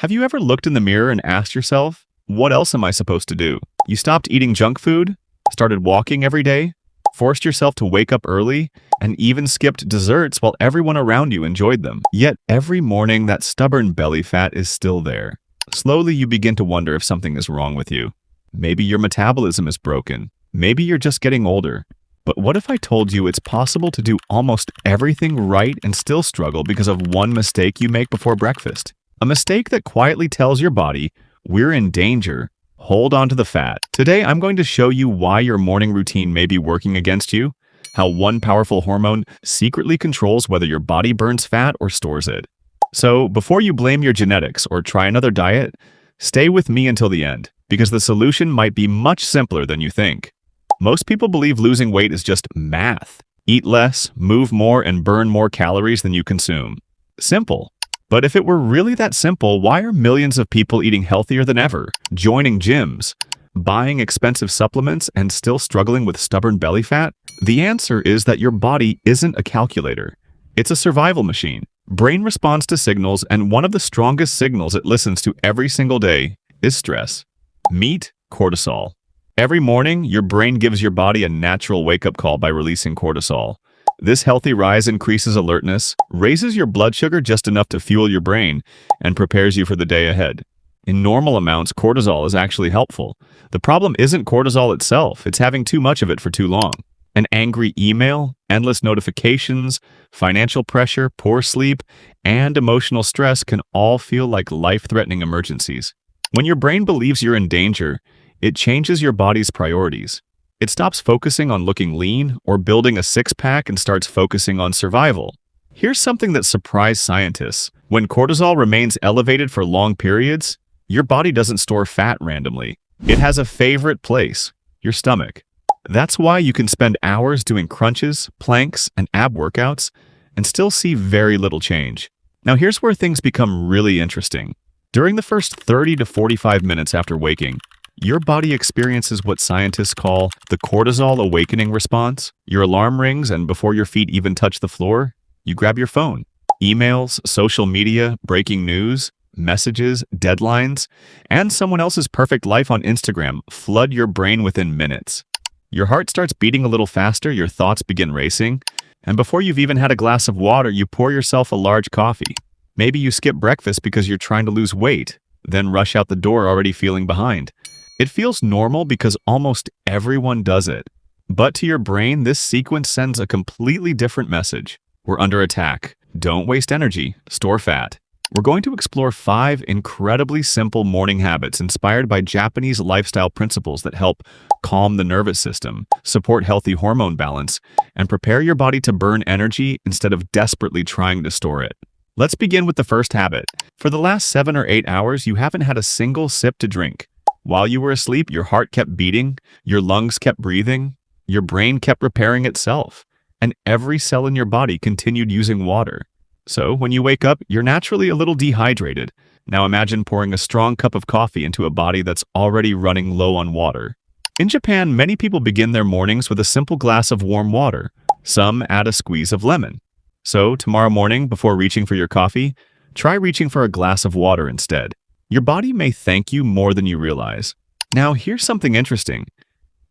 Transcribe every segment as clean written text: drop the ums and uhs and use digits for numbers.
Have you ever looked in the mirror and asked yourself, what else am I supposed to do? You stopped eating junk food, started walking every day, forced yourself to wake up early, and even skipped desserts while everyone around you enjoyed them. Yet every morning that stubborn belly fat is still there. Slowly you begin to wonder if something is wrong with you. Maybe your metabolism is broken. Maybe you're just getting older. But what if I told you it's possible to do almost everything right and still struggle because of one mistake you make before breakfast? A mistake that quietly tells your body, we're in danger, hold on to the fat. Today, I'm going to show you why your morning routine may be working against you, how one powerful hormone secretly controls whether your body burns fat or stores it. So, before you blame your genetics or try another diet, stay with me until the end, because the solution might be much simpler than you think. Most people believe losing weight is just math. Eat less, move more, and burn more calories than you consume. Simple. But if it were really that simple, why are millions of people eating healthier than ever, joining gyms, buying expensive supplements, and still struggling with stubborn belly fat? The answer is that your body isn't a calculator. It's a survival machine. Brain responds to signals, and one of the strongest signals it listens to every single day is stress. Meet cortisol. Every morning, your brain gives your body a natural wake-up call by releasing cortisol. This healthy rise increases alertness, raises your blood sugar just enough to fuel your brain, and prepares you for the day ahead. In normal amounts, cortisol is actually helpful. The problem isn't cortisol itself, it's having too much of it for too long. An angry email, endless notifications, financial pressure, poor sleep, and emotional stress can all feel like life-threatening emergencies. When your brain believes you're in danger, it changes your body's priorities. It stops focusing on looking lean or building a six-pack and starts focusing on survival. Here's something that surprised scientists. When cortisol remains elevated for long periods, your body doesn't store fat randomly. It has a favorite place, your stomach. That's why you can spend hours doing crunches, planks, and ab workouts and still see very little change. Now here's where things become really interesting. During the first 30 to 45 minutes after waking, your body experiences what scientists call the cortisol awakening response. Your alarm rings, and before your feet even touch the floor, you grab your phone. Emails, social media, breaking news, messages, deadlines, and someone else's perfect life on Instagram flood your brain within minutes. Your heart starts beating a little faster, your thoughts begin racing, and before you've even had a glass of water, you pour yourself a large coffee. Maybe you skip breakfast because you're trying to lose weight, then rush out the door already feeling behind. It feels normal because almost everyone does it. But to your brain, this sequence sends a completely different message. We're under attack. Don't waste energy. Store fat. We're going to explore 5 incredibly simple morning habits inspired by Japanese lifestyle principles that help calm the nervous system, support healthy hormone balance, and prepare your body to burn energy instead of desperately trying to store it. Let's begin with the first habit. For the last 7 or 8 hours, you haven't had a single sip to drink. While you were asleep, your heart kept beating, your lungs kept breathing, your brain kept repairing itself, and every cell in your body continued using water. So, when you wake up, you're naturally a little dehydrated. Now imagine pouring a strong cup of coffee into a body that's already running low on water. In Japan, many people begin their mornings with a simple glass of warm water. Some add a squeeze of lemon. So, tomorrow morning, before reaching for your coffee, try reaching for a glass of water instead. Your body may thank you more than you realize. Now, here's something interesting.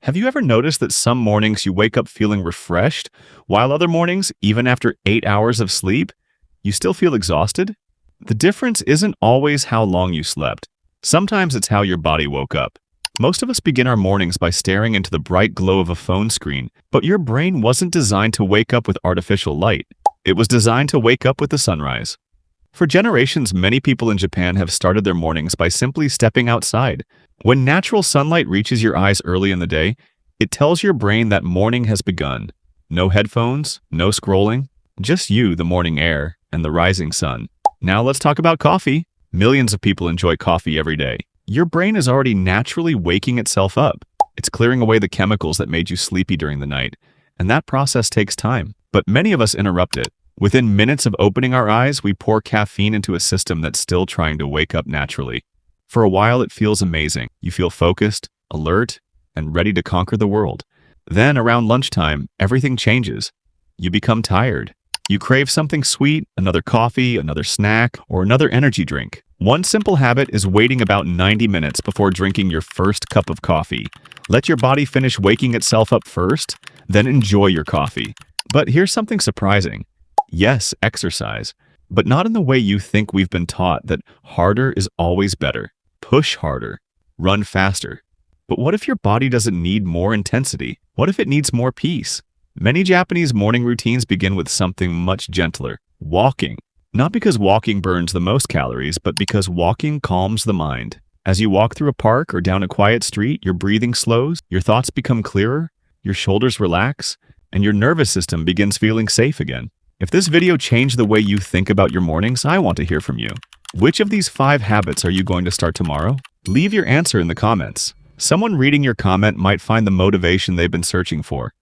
Have you ever noticed that some mornings you wake up feeling refreshed, while other mornings, even after 8 hours of sleep, you still feel exhausted? The difference isn't always how long you slept. Sometimes it's how your body woke up. Most of us begin our mornings by staring into the bright glow of a phone screen, but your brain wasn't designed to wake up with artificial light. It was designed to wake up with the sunrise. For generations, many people in Japan have started their mornings by simply stepping outside. When natural sunlight reaches your eyes early in the day, it tells your brain that morning has begun. No headphones, no scrolling, just you, the morning air, and the rising sun. Now let's talk about coffee. Millions of people enjoy coffee every day. Your brain is already naturally waking itself up. It's clearing away the chemicals that made you sleepy during the night, and that process takes time. But many of us interrupt it. Within minutes of opening our eyes, we pour caffeine into a system that's still trying to wake up naturally. For a while, it feels amazing. You feel focused, alert, and ready to conquer the world. Then, around lunchtime, everything changes. You become tired. You crave something sweet, another coffee, another snack, or another energy drink. One simple habit is waiting about 90 minutes before drinking your first cup of coffee. Let your body finish waking itself up first, then enjoy your coffee. But here's something surprising. Yes, exercise, but not in the way you think we've been taught that harder is always better. Push harder. Run faster. But what if your body doesn't need more intensity? What if it needs more peace? Many Japanese morning routines begin with something much gentler. Walking. Not because walking burns the most calories, but because walking calms the mind. As you walk through a park or down a quiet street, your breathing slows, your thoughts become clearer, your shoulders relax, and your nervous system begins feeling safe again. If this video changed the way you think about your mornings, I want to hear from you. Which of these 5 habits are you going to start tomorrow? Leave your answer in the comments. Someone reading your comment might find the motivation they've been searching for.